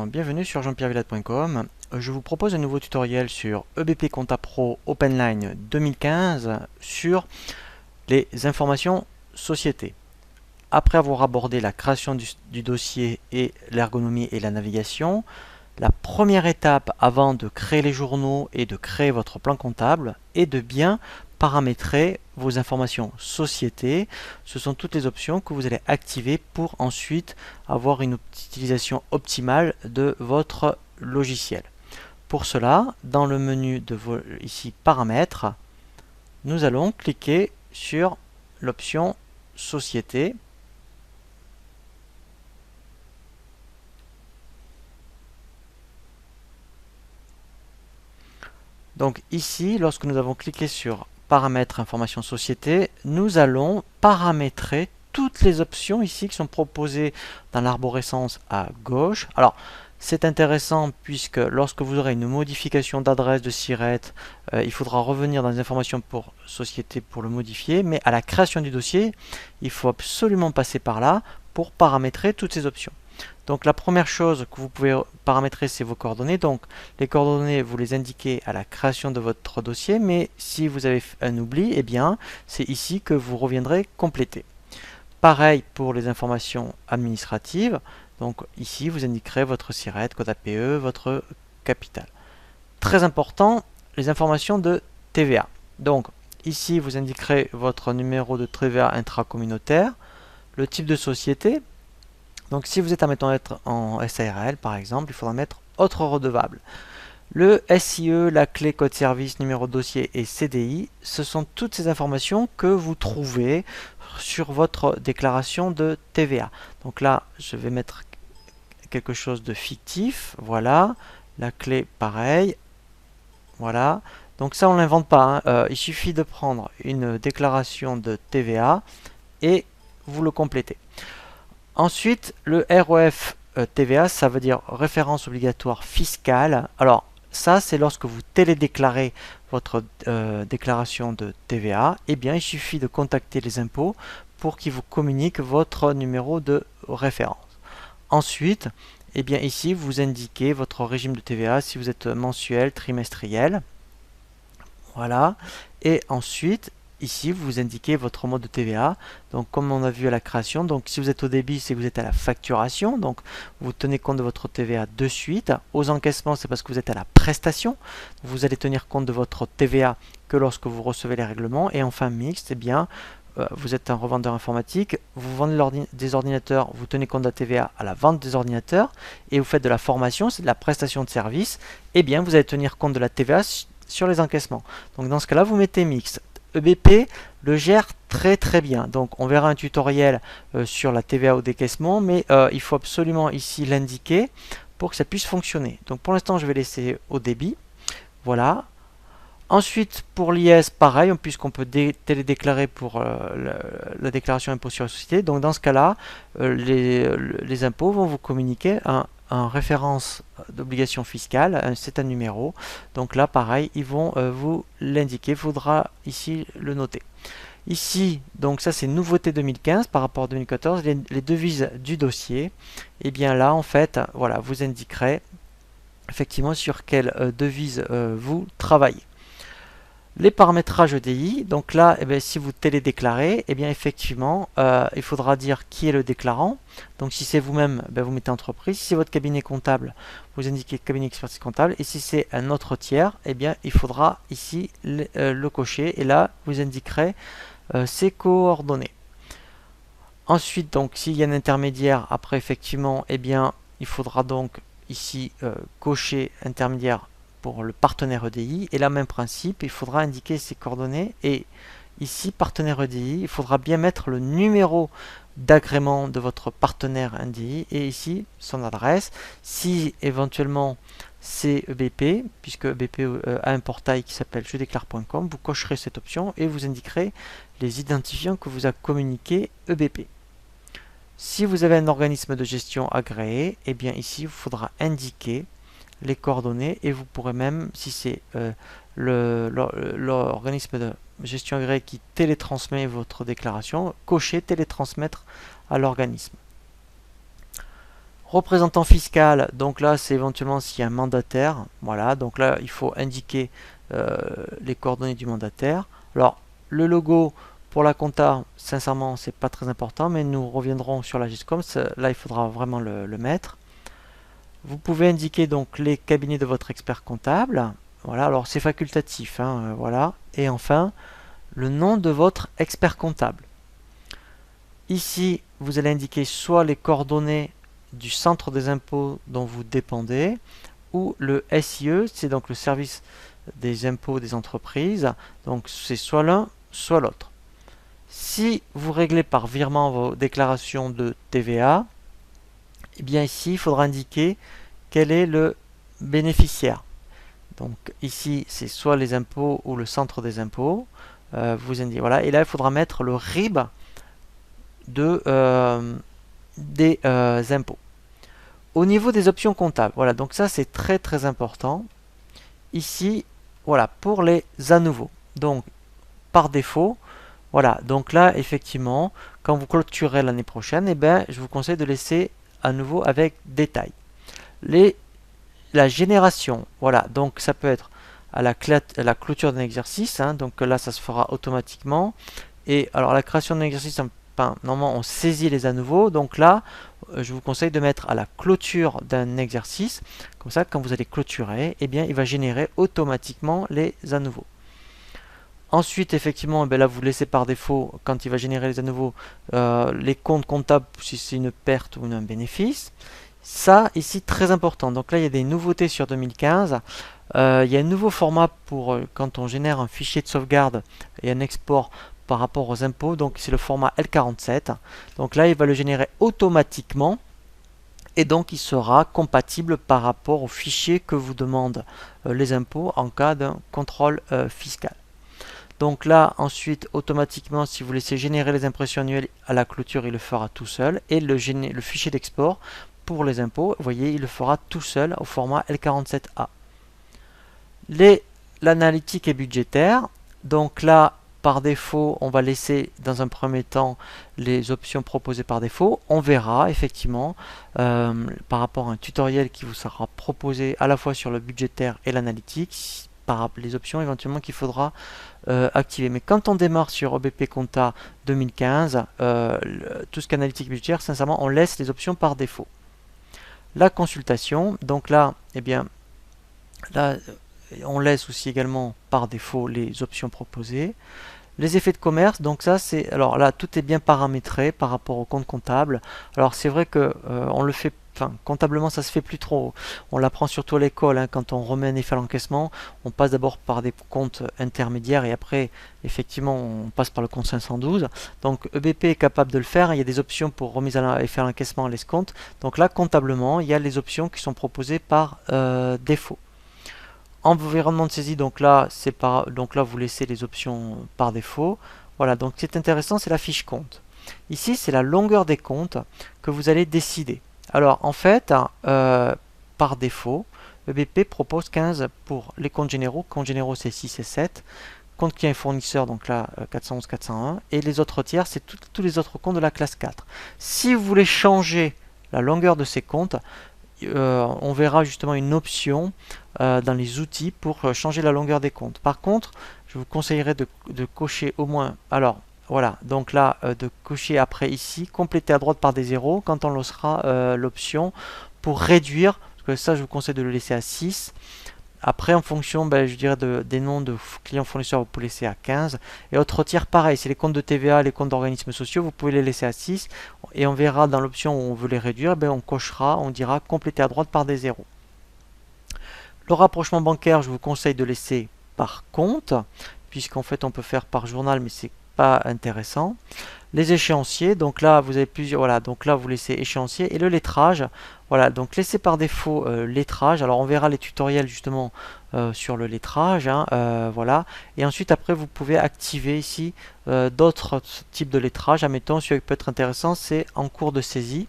bienvenue sur jeanpierrevillade.com. Je vous propose un nouveau tutoriel sur EBP Compta Pro OpenLine 2015 sur les informations société. Après avoir abordé la création du dossier et l'ergonomie et la navigation, la première étape avant de créer les journaux et de créer votre plan comptable est de bien paramétrer vos informations société. Ce sont toutes les options que vous allez activer pour ensuite avoir une utilisation optimale de votre logiciel. Pour cela, dans le menu de ici paramètres, nous allons cliquer sur l'option société. Donc ici, lorsque nous avons cliqué sur paramètres information société, nous allons paramétrer toutes les options ici qui sont proposées dans l'arborescence à gauche. Alors, c'est intéressant puisque lorsque vous aurez une modification d'adresse de SIRET, il faudra revenir dans les informations pour société pour le modifier, mais à la création du dossier, il faut absolument passer par là pour paramétrer toutes ces options. Donc la première chose que vous pouvez paramétrer, c'est vos coordonnées. Donc les coordonnées, vous les indiquez à la création de votre dossier, mais si vous avez un oubli, eh bien c'est ici que vous reviendrez compléter. Pareil pour les informations administratives. Donc ici, vous indiquerez votre SIRET, code APE, votre capital. Très important, les informations de TVA. Donc ici, vous indiquerez votre numéro de TVA intracommunautaire, le type de société. Donc si vous êtes admettons être en SARL par exemple, il faudra mettre autre redevable. Le SIE, la clé code service, numéro de dossier et CDI, ce sont toutes ces informations que vous trouvez sur votre déclaration de TVA. Donc là, je vais mettre quelque chose de fictif, voilà, la clé pareil, voilà. Donc ça on ne l'invente pas, hein. Il suffit de prendre une déclaration de TVA et vous le complétez. Ensuite, le ROF TVA, ça veut dire référence obligatoire fiscale. Alors, ça, c'est lorsque vous télédéclarez votre déclaration de TVA. Eh bien, il suffit de contacter les impôts pour qu'ils vous communiquent votre numéro de référence. Ensuite, eh bien, ici, vous indiquez votre régime de TVA, si vous êtes mensuel, trimestriel. Voilà. Et ensuite, ici, vous indiquez votre mode de TVA. Donc, comme on a vu à la création, donc si vous êtes au débit, c'est que vous êtes à la facturation. Donc, vous tenez compte de votre TVA de suite. Aux encaissements, c'est parce que vous êtes à la prestation. Vous allez tenir compte de votre TVA que lorsque vous recevez les règlements. Et enfin, mixte, eh bien, vous êtes un revendeur informatique. Vous vendez des ordinateurs, vous tenez compte de la TVA à la vente des ordinateurs. Et vous faites de la formation, c'est de la prestation de service. Eh bien, vous allez tenir compte de la TVA sur les encaissements. Donc, dans ce cas-là, vous mettez mixte. EBP le gère très bien. Donc on verra un tutoriel sur la TVA au décaissement, mais il faut absolument ici l'indiquer pour que ça puisse fonctionner. Donc pour l'instant je vais laisser au débit. Voilà. Ensuite pour l'IS, pareil, puisqu'on peut télédéclarer pour la déclaration impôt sur la société. Donc dans ce cas-là, les impôts vont vous communiquer en référence d'obligation fiscale, c'est un numéro. Donc là, pareil, ils vont vous l'indiquer. Il faudra ici le noter. Ici, donc ça c'est nouveauté 2015 par rapport à 2014, les devises du dossier. Et bien là, en fait, voilà, vous indiquerez effectivement sur quelle devise vous travaillez. Les paramétrages EDI, donc là, eh bien, si vous télédéclarez, eh bien, effectivement, il faudra dire qui est le déclarant. Donc si c'est vous-même, ben, vous mettez entreprise. Si c'est votre cabinet comptable, vous indiquez cabinet expertise comptable. Et si c'est un autre tiers, eh bien, il faudra ici le cocher. Et là, vous indiquerez ses coordonnées. Ensuite, donc, s'il y a un intermédiaire, après, effectivement, eh bien, il faudra donc ici cocher intermédiaire pour le partenaire EDI, et là même principe, il faudra indiquer ses coordonnées, et ici partenaire EDI, il faudra bien mettre le numéro d'agrément de votre partenaire EDI, et ici son adresse. Si éventuellement c'est EBP, puisque EBP a un portail qui s'appelle jedéclare.com, vous cocherez cette option et vous indiquerez les identifiants que vous a communiqué EBP. Si vous avez un organisme de gestion agréé, et bien ici il faudra indiquer les coordonnées, et vous pourrez même, si c'est l'organisme de gestion agréé qui télétransmet votre déclaration, cocher télétransmettre à l'organisme. Représentant fiscal, donc là c'est éventuellement s'il y a un mandataire, voilà, donc là il faut indiquer les coordonnées du mandataire. Alors le logo pour la compta, sincèrement c'est pas très important, mais nous reviendrons sur la GISCOM, là il faudra vraiment le mettre. Vous pouvez indiquer donc les cabinets de votre expert comptable, voilà, alors c'est facultatif, hein, voilà, et enfin le nom de votre expert comptable. Ici vous allez indiquer soit les coordonnées du centre des impôts dont vous dépendez, ou le SIE, c'est donc le service des impôts des entreprises, donc c'est soit l'un, soit l'autre. Si vous réglez par virement vos déclarations de TVA, eh bien ici il faudra indiquer quel est le bénéficiaire. Donc ici c'est soit les impôts ou le centre des impôts, vous indiquez, voilà, et là il faudra mettre le RIB des impôts. Au niveau des options comptables, voilà, donc ça c'est très très important. Ici, voilà, pour les à nouveau. Donc, par défaut, voilà, donc là, effectivement, quand vous clôturez l'année prochaine, eh ben, je vous conseille de laisser à nouveau avec détail. La génération, voilà, donc ça peut être à la clôture d'un exercice, hein, donc là, ça se fera automatiquement. Et alors, la création d'un exercice, normalement, on saisit les à nouveau, donc là, je vous conseille de mettre à la clôture d'un exercice. Comme ça, quand vous allez clôturer, eh bien, il va générer automatiquement les à nouveau. Ensuite, effectivement, là, vous laissez par défaut, quand il va générer les à nouveau, les comptes comptables, si c'est une perte ou un bénéfice. Ça, ici, très important. Donc là, il y a des nouveautés sur 2015. Il y a un nouveau format pour quand on génère un fichier de sauvegarde et un export par rapport aux impôts, donc c'est le format L47. Donc là, il va le générer automatiquement et donc il sera compatible par rapport au fichier que vous demandent les impôts en cas d'un contrôle fiscal. Donc là, ensuite, automatiquement, si vous laissez générer les impressions annuelles à la clôture, il le fera tout seul. Et le fichier d'export pour les impôts, vous voyez, il le fera tout seul au format L47A. L'analytique est budgétaire. Donc là, par défaut, on va laisser dans un premier temps les options proposées par défaut. On verra effectivement par rapport à un tutoriel qui vous sera proposé à la fois sur le budgétaire et l'analytique, par les options éventuellement qu'il faudra activer. Mais quand on démarre sur OBP Compta 2015, tout ce qu'analytique budgétaire, sincèrement, on laisse les options par défaut. La consultation, donc là, eh bien, là, on laisse aussi également par défaut les options proposées. Les effets de commerce, donc ça c'est, alors là tout est bien paramétré par rapport au compte comptable. Alors c'est vrai que on le fait, enfin comptablement ça se fait plus trop. On l'apprend surtout à l'école, hein, quand on remet un effet à l'encaissement, on passe d'abord par des comptes intermédiaires et après effectivement on passe par le compte 512. Donc EBP est capable de le faire. Il y a des options pour remise à effet à l'encaissement à l'escompte. Donc là comptablement il y a les options qui sont proposées par défaut. Environnement de saisie, donc là vous laissez les options par défaut. Voilà, donc ce qui est intéressant, c'est la fiche compte. Ici, c'est la longueur des comptes que vous allez décider. Alors, en fait, par défaut, EBP propose 15 pour les comptes généraux. Comptes généraux, c'est 6 et 7. Compte client et fournisseur, donc là, 411, 401. Et les autres tiers, c'est tous les autres comptes de la classe 4. Si vous voulez changer la longueur de ces comptes, on verra justement une option dans les outils pour changer la longueur des comptes. Par contre, je vous conseillerais de cocher au moins, alors voilà, donc là de cocher après ici, compléter à droite par des zéros quand on lancera l'option pour réduire, parce que ça je vous conseille de le laisser à 6. Après, en fonction, je dirais des noms de clients fournisseurs, vous pouvez laisser à 15. Et autres tiers, pareil, c'est les comptes de TVA, les comptes d'organismes sociaux, vous pouvez les laisser à 6. Et on verra dans l'option où on veut les réduire, on cochera, on dira compléter à droite par des zéros. Le rapprochement bancaire, je vous conseille de laisser par compte, puisqu'en fait on peut faire par journal, mais c'est pas intéressant. Les échéanciers, donc là vous avez plusieurs, voilà, donc là vous laissez échéancier, et le lettrage, voilà, donc laissez par défaut lettrage. Alors on verra les tutoriels justement sur le lettrage, hein, voilà, et ensuite après vous pouvez activer ici d'autres types de lettrage. Admettons, celui qui peut être intéressant, c'est en cours de saisie,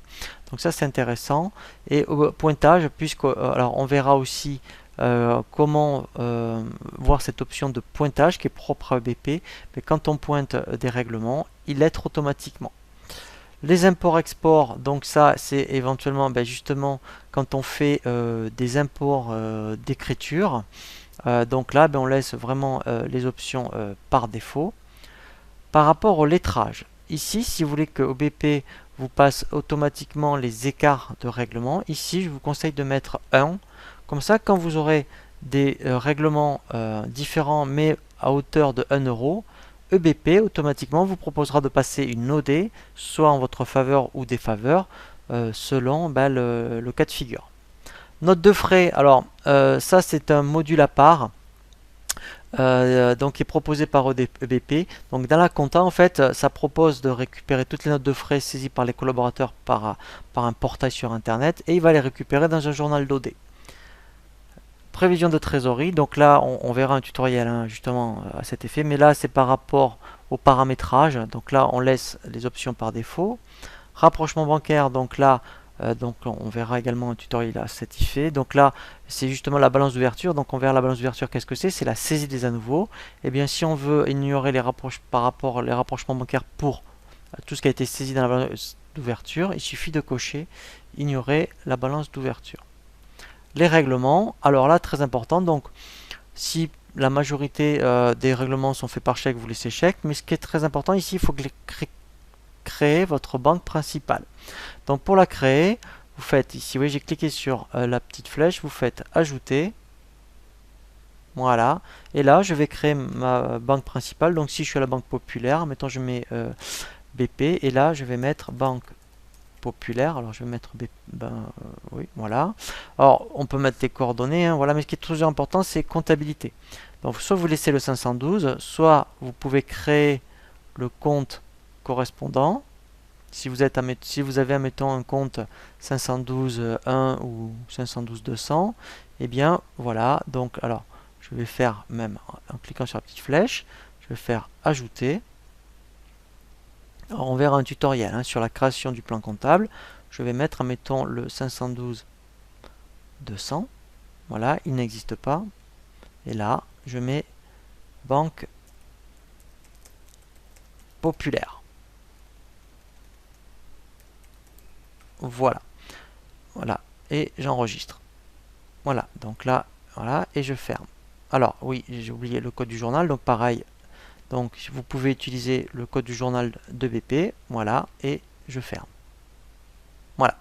donc ça c'est intéressant. Et pointage, puisque alors on verra aussi comment voir cette option de pointage qui est propre à EBP, mais quand on pointe des règlements, il lettre automatiquement. Les imports-exports, donc ça c'est éventuellement justement quand on fait des imports d'écriture. Donc là on laisse vraiment les options par défaut. Par rapport au lettrage, ici si vous voulez que OBP vous passe automatiquement les écarts de règlement, ici je vous conseille de mettre 1. Comme ça quand vous aurez des règlements différents mais à hauteur de 1 euro, EBP automatiquement vous proposera de passer une OD, soit en votre faveur ou défaveur, selon le cas de figure. Note de frais, alors ça c'est un module à part, donc qui est proposé par EBP. Donc dans la compta, en fait, ça propose de récupérer toutes les notes de frais saisies par les collaborateurs par un portail sur Internet, et il va les récupérer dans un journal d'OD. Prévision de trésorerie, donc là on verra un tutoriel justement à cet effet, mais là c'est par rapport au paramétrage, donc là on laisse les options par défaut. Rapprochement bancaire, donc là donc on verra également un tutoriel à cet effet. Donc là c'est justement la balance d'ouverture, donc on verra la balance d'ouverture, qu'est-ce que c'est la saisie des à nouveau. Et bien si on veut ignorer les rapprochements bancaires pour tout ce qui a été saisi dans la balance d'ouverture, il suffit de cocher ignorer la balance d'ouverture. Les règlements, alors là très important, donc si la majorité des règlements sont faits par chèque, vous laissez chèque, mais ce qui est très important ici, il faut créer votre banque principale. Donc pour la créer, vous faites ici, oui j'ai cliqué sur la petite flèche, vous faites ajouter, voilà, et là je vais créer ma banque principale. Donc si je suis à la Banque Populaire, mettons je mets BP, et là je vais mettre Banque Populaire, alors je vais mettre oui, voilà. Alors on peut mettre les coordonnées, voilà, mais ce qui est toujours important c'est comptabilité. Donc soit vous laissez le 512, soit vous pouvez créer le compte correspondant. Si vous avez admettons un compte 512.1 ou 512.200, et bien voilà, donc alors je vais faire même en cliquant sur la petite flèche, je vais faire ajouter. Alors, on verra un tutoriel sur la création du plan comptable. Je vais mettre, admettons, le 512.200. Voilà, il n'existe pas. Et là, je mets Banque Populaire. Voilà. Voilà. Et j'enregistre. Voilà. Donc là, voilà. Et je ferme. Alors, oui, j'ai oublié le code du journal. Donc, pareil. Donc vous pouvez utiliser le code du journal de BP, voilà, et je ferme. Voilà.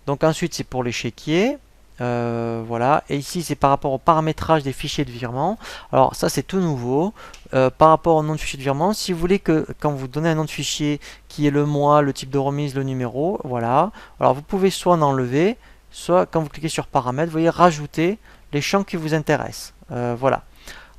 Donc ensuite c'est pour les chéquiers, voilà, et ici c'est par rapport au paramétrage des fichiers de virement. Alors ça c'est tout nouveau. Par rapport au nom de fichier de virement, si vous voulez que quand vous donnez un nom de fichier qui est le mois, le type de remise, le numéro, voilà. Alors vous pouvez soit en enlever, soit quand vous cliquez sur paramètres, vous voyez rajouter les champs qui vous intéressent. Voilà.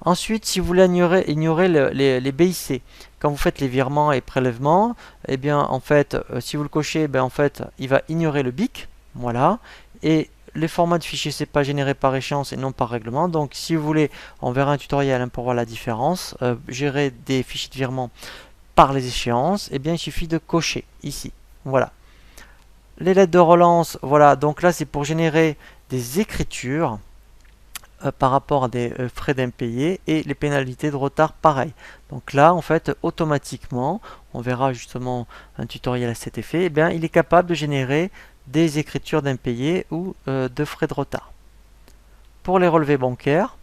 Ensuite, si vous voulez ignorer les BIC, quand vous faites les virements et prélèvements, eh bien en fait, si vous le cochez, en fait, il va ignorer le BIC, voilà. Et les formats de fichiers, c'est pas généré par échéance et non par règlement. Donc, si vous voulez, on verra un tutoriel pour voir la différence. Gérer des fichiers de virement par les échéances, eh bien il suffit de cocher ici, voilà. Les lettres de relance, voilà. Donc là, c'est pour générer des écritures. Par rapport à des frais d'impayés, et les pénalités de retard pareil. Donc là en fait automatiquement, on verra justement un tutoriel à cet effet, et bien il est capable de générer des écritures d'impayés ou de frais de retard. Pour les relevés bancaires,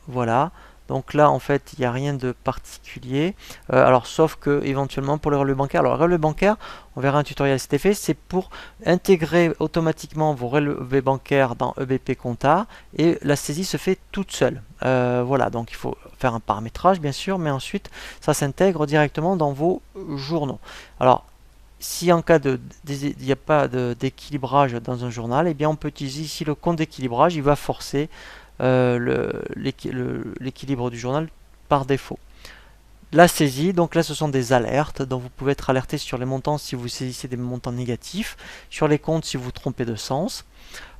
voilà, donc là en fait il n'y a rien de particulier, alors sauf que éventuellement pour les relevés bancaires, alors les relevés bancaires, on verra un tutoriel à cet effet, c'est pour intégrer automatiquement vos relevés bancaires dans EBP Compta, et la saisie se fait toute seule. Voilà, donc il faut faire un paramétrage bien sûr, mais ensuite ça s'intègre directement dans vos journaux. Alors si en cas il n'y a pas d'équilibrage dans un journal, et bien on peut utiliser ici le compte d'équilibrage, il va forcer l'équilibre du journal par défaut. La saisie, donc là ce sont des alertes, donc vous pouvez être alerté sur les montants si vous saisissez des montants négatifs, sur les comptes si vous vous trompez de sens.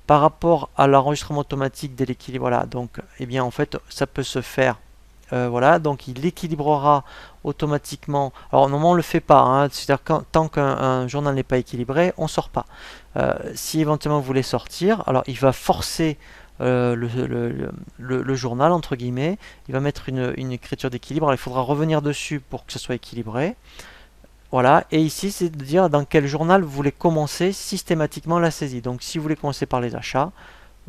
Par rapport à l'enregistrement automatique de l'équilibre, voilà, donc eh bien en fait ça peut se faire, voilà, donc il équilibrera automatiquement. Alors normalement on le fait pas, c'est-à-dire tant qu'un journal n'est pas équilibré, on sort pas. Si éventuellement vous voulez sortir, alors il va forcer le journal entre guillemets, il va mettre une écriture d'équilibre, il faudra revenir dessus pour que ce soit équilibré. Voilà, et ici c'est de dire dans quel journal vous voulez commencer systématiquement la saisie. Donc si vous voulez commencer par les achats,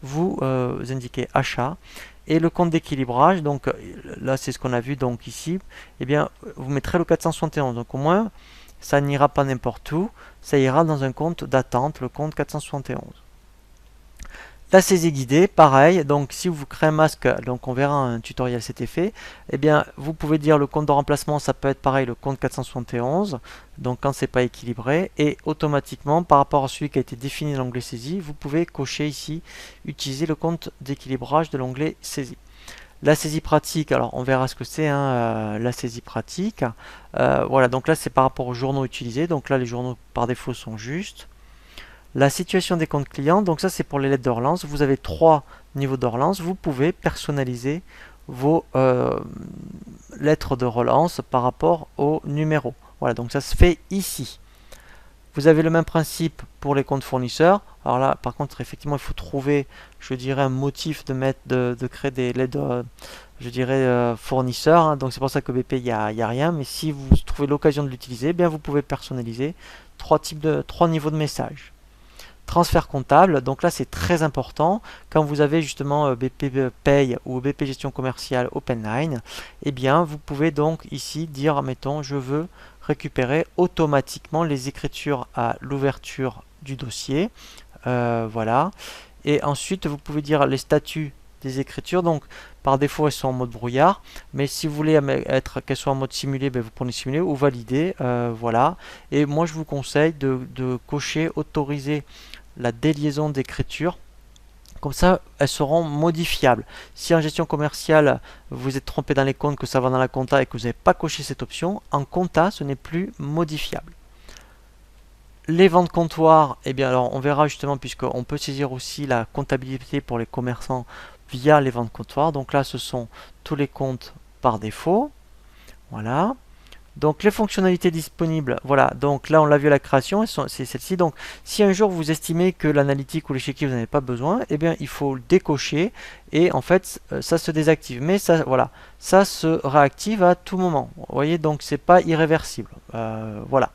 vous indiquez achat, et le compte d'équilibrage, donc là c'est ce qu'on a vu donc ici, eh bien vous mettrez le 471, donc au moins ça n'ira pas n'importe où, ça ira dans un compte d'attente, le compte 471. La saisie guidée, pareil, donc si vous créez un masque, donc on verra un tutoriel cet effet, eh bien vous pouvez dire le compte de remplacement, ça peut être pareil, le compte 471, donc quand c'est pas équilibré, et automatiquement par rapport à celui qui a été défini dans l'onglet saisie, vous pouvez cocher ici, utiliser le compte d'équilibrage de l'onglet saisie. La saisie pratique, alors on verra ce que c'est, la saisie pratique. Voilà, donc là c'est par rapport aux journaux utilisés, donc là les journaux par défaut sont justes. La situation des comptes clients, donc ça c'est pour les lettres de relance. Vous avez 3 niveaux de relance. Vous pouvez personnaliser vos lettres de relance par rapport au numéro. Voilà, donc ça se fait ici. Vous avez le même principe pour les comptes fournisseurs. Alors là, par contre, effectivement, il faut trouver, je dirais, un motif de créer des lettres, je dirais, fournisseurs. Hein. Donc c'est pour ça que BP, il n'y a rien. Mais si vous trouvez l'occasion de l'utiliser, bien vous pouvez personnaliser 3 niveaux de messages. Transfert comptable, donc là c'est très important. Quand vous avez justement BP Pay ou BP Gestion Commerciale OpenLine, eh bien vous pouvez donc ici dire, mettons, je veux récupérer automatiquement les écritures à l'ouverture du dossier. Voilà. Et ensuite vous pouvez dire les statuts des écritures. Donc par défaut elles sont en mode brouillard, mais si vous voulez qu'elles soient en mode simulé, ben, vous prenez simulé ou valider. Voilà. Et moi je vous conseille de cocher autoriser la déliaison d'écriture. Comme ça, elles seront modifiables. Si en gestion commerciale, vous êtes trompé dans les comptes, que ça va dans la compta et que vous n'avez pas coché cette option, en compta, ce n'est plus modifiable. Les ventes comptoirs, eh bien alors on verra justement, puisqu'on peut saisir aussi la comptabilité pour les commerçants via les ventes comptoirs. Donc là, ce sont tous les comptes par défaut. Voilà. Donc les fonctionnalités disponibles, voilà, donc là on l'a vu à la création, c'est celle-ci. Donc si un jour vous estimez que l'analytique ou l'échiquier vous n'en avez pas besoin, eh bien il faut le décocher et en fait ça se désactive. Mais ça, voilà, ça se réactive à tout moment. Vous voyez, donc c'est pas irréversible. Voilà.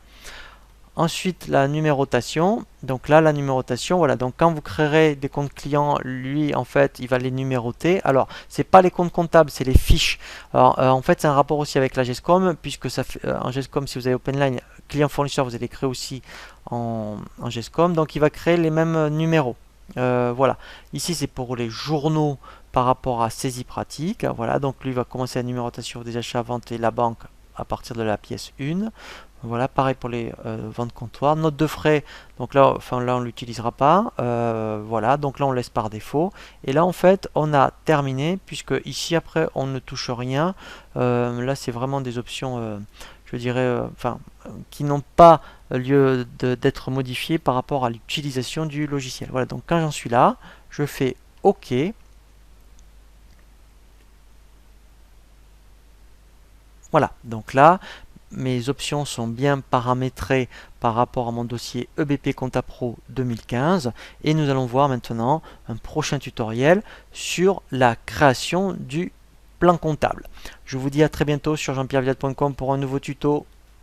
Ensuite, la numérotation. Donc là, la numérotation, voilà. Donc quand vous créerez des comptes clients, lui, en fait, il va les numéroter. Alors, c'est pas les comptes comptables, c'est les fiches. Alors, en fait, c'est un rapport aussi avec la GESCOM, puisque ça fait, en GESCOM, si vous avez OpenLine, client fournisseur, vous allez créer aussi en GESCOM. Donc, il va créer les mêmes numéros. Voilà. Ici, c'est pour les journaux par rapport à saisie pratique. Voilà. Donc, lui, il va commencer la numérotation des achats, ventes et la banque à partir de la pièce 1. Voilà, pareil pour les ventes comptoirs. Note de frais, donc là, enfin, là on ne l'utilisera pas. Voilà, donc là on laisse par défaut. Et là en fait on a terminé, puisque ici après on ne touche rien. Là c'est vraiment des options, je dirais, enfin, qui n'ont pas lieu d'être modifiées par rapport à l'utilisation du logiciel. Voilà, donc quand j'en suis là, je fais OK. Voilà, donc là, mes options sont bien paramétrées par rapport à mon dossier EBP Compta Pro 2015 et nous allons voir maintenant un prochain tutoriel sur la création du plan comptable. Je vous dis à très bientôt sur jeanpierrevillatte.com pour un nouveau tuto.